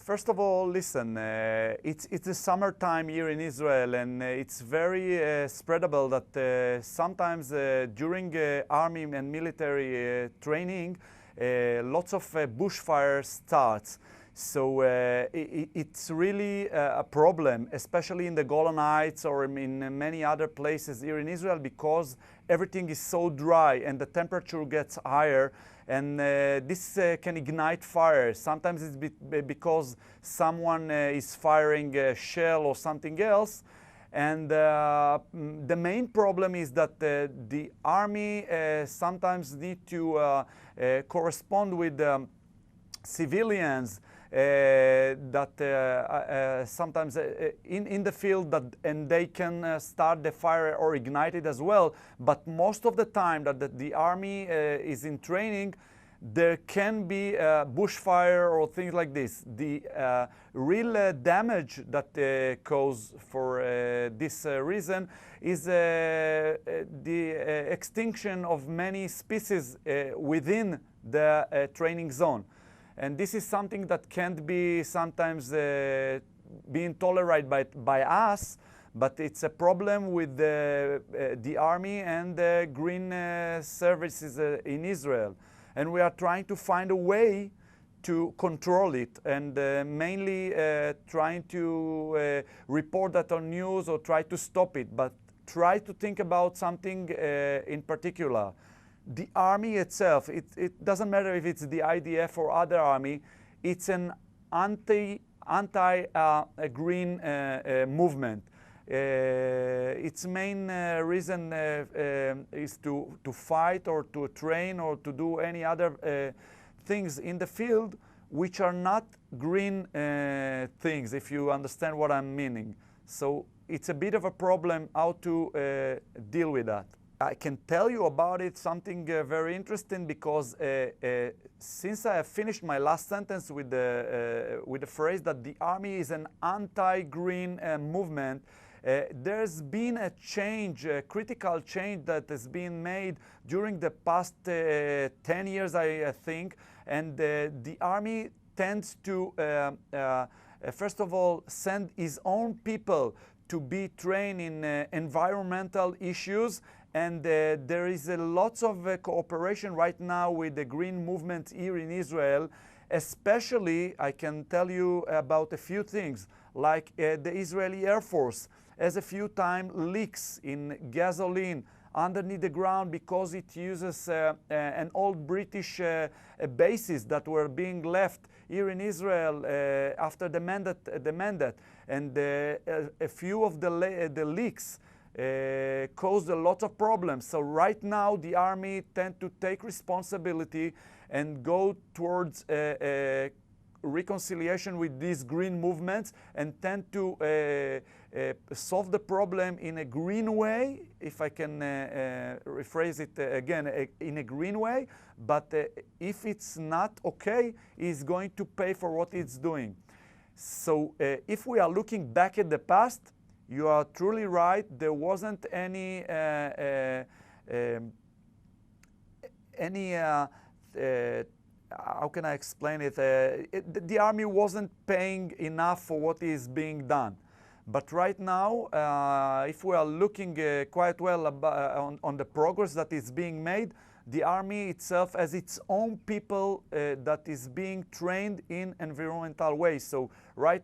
First of all, listen, it's the summertime here in Israel, and it's very spreadable that sometimes during army and military training, lots of bushfire starts. So it's really a problem, especially in the Golan Heights or in many other places here in Israel, because everything is so dry and the temperature gets higher, and this can ignite fire. Sometimes it's because someone is firing a shell or something else. And the main problem is that the army sometimes need to correspond with civilians that sometimes in the field, and they can start the fire or ignite it as well. But most of the time that the army is in training, there can be bushfire or things like this. The real damage that caused for this reason is the extinction of many species within the training zone. And this is something that can't be sometimes being tolerated by us, but it's a problem with the army and the green services in Israel. And we are trying to find a way to control it, and mainly trying to report that on news or try to stop it, but try to think about something in particular. The army itself, it doesn't matter if it's the IDF or other army, it's an anti-green movement. Its main reason is to fight or to train or to do any other things in the field which are not green things, if you understand what I'm meaning. So it's a bit of a problem how to deal with that. I can tell you about it something very interesting, because since I have finished my last sentence with the phrase that the army is an anti-green movement, there's been a change, a critical change that has been made during the past 10 years, I think, and the army tends to, first of all, send its own people to be trained in environmental issues, and there is lots of cooperation right now with the green movement here in Israel. Especially, I can tell you about a few things, like the Israeli Air Force has a few times leaks in gasoline underneath the ground because it uses an old British bases that were being left here in Israel after the mandate. And a few of the leaks caused a lot of problems. So right now the army tend to take responsibility and go towards reconciliation with these green movements, and tend to solve the problem in a green way, if I can rephrase it again, in a green way. But if it's not okay, it's going to pay for what it's doing. So if we are looking back at the past, you are truly right. There wasn't any how can I explain it? The army wasn't paying enough for what is being done. But right now, if we are looking quite well on the progress that is being made, the army itself has its own people that is being trained in environmental ways. So right